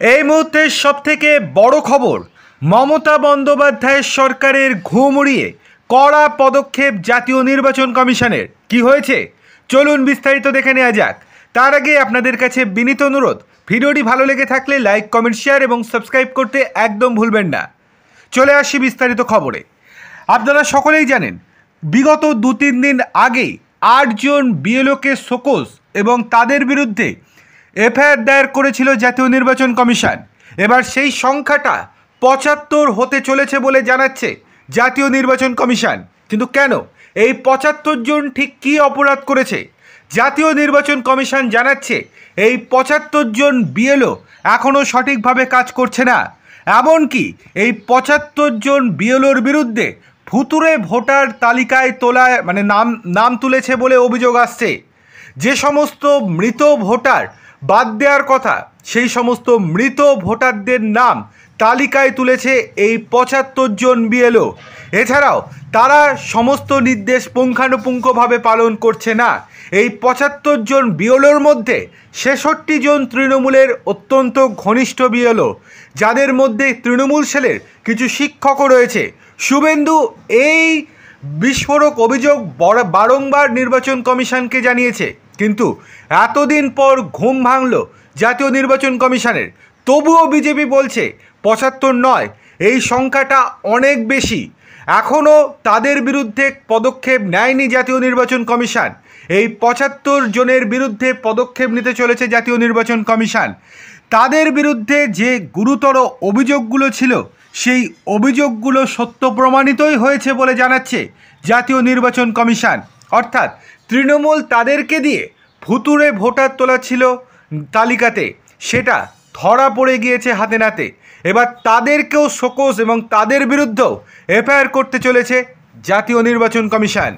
এই মুহূর্তের সবথেকে বড় খবর, মমতা বন্দ্যোপাধ্যায়ের সরকারের ঘুম উড়িয়ে কড়া পদক্ষেপ জাতীয় নির্বাচন কমিশনের। কি হয়েছে চলুন বিস্তারিত দেখে নেওয়া যাক। তার আগে আপনাদের কাছে বিনীত অনুরোধ, ভিডিওটি ভালো লেগে থাকলে লাইক, কমেন্ট, শেয়ার এবং সাবস্ক্রাইব করতে একদম ভুলবেন না। চলে আসি বিস্তারিত খবরে। আপনারা সকলেই জানেন, বিগত 2-3 দিন আগেই 8 জন বিএলওকে শোকজ এবং তাদের বিরুদ্ধে এফআইআর দায়ের করেছিল জাতীয় নির্বাচন কমিশন। এবার সেই সংখ্যাটা 75 হতে চলেছে বলে জানাচ্ছে জাতীয় নির্বাচন কমিশন। কিন্তু কেন এই 75 জন ঠিক কী অপরাধ করেছে? জাতীয় নির্বাচন কমিশন জানাচ্ছে এই 75 জন বিএলও এখনও সঠিকভাবে কাজ করছে না। এমনকি এই 75 জন বিএলওর বিরুদ্ধে ভুতুড়ে ভোটার তালিকায় তোলায় নাম তুলেছে বলে অভিযোগ আসছে। যে সমস্ত মৃত ভোটার বাদ দেওয়ার কথা, সেই সমস্ত মৃত ভোটারদের নাম তালিকায় তুলেছে এই 75 জন বিএলও। এছাড়াও তারা সমস্ত নির্দেশ পুঙ্খানুপুঙ্খভাবে পালন করছে না। এই 75 জন বিএলওর মধ্যে 66 জন তৃণমূলের অত্যন্ত ঘনিষ্ঠ বিএলও, যাদের মধ্যে তৃণমূল সেলের কিছু শিক্ষকও রয়েছে। শুভেন্দু এই বিস্ফোরক অভিযোগ বারংবার নির্বাচন কমিশনকে জানিয়েছে, কিন্তু এতদিন পর ঘুম ভাঙল জাতীয় নির্বাচন কমিশনের। তবুও বিজেপি বলছে 75 নয়, এই সংখ্যাটা অনেক বেশি। এখনও তাদের বিরুদ্ধে পদক্ষেপ নেয়নি জাতীয় নির্বাচন কমিশন। এই 75 জনের বিরুদ্ধে পদক্ষেপ নিতে চলেছে জাতীয় নির্বাচন কমিশন। তাদের বিরুদ্ধে যে গুরুতর অভিযোগগুলো ছিল, সেই অভিযোগগুলো সত্য প্রমাণিতই হয়েছে বলে জানাচ্ছে জাতীয় নির্বাচন কমিশন। অর্থাৎ তৃণমূল তাদেরকে দিয়ে ভুতুড়ে ভোটার তোলা ছিল তালিকাতে, সেটা ধরা পড়ে গিয়েছে হাতে নাতে। এবার তাদেরকেও শোকজ এবং তাদের বিরুদ্ধেও এফআইআর করতে চলেছে জাতীয় নির্বাচন কমিশন।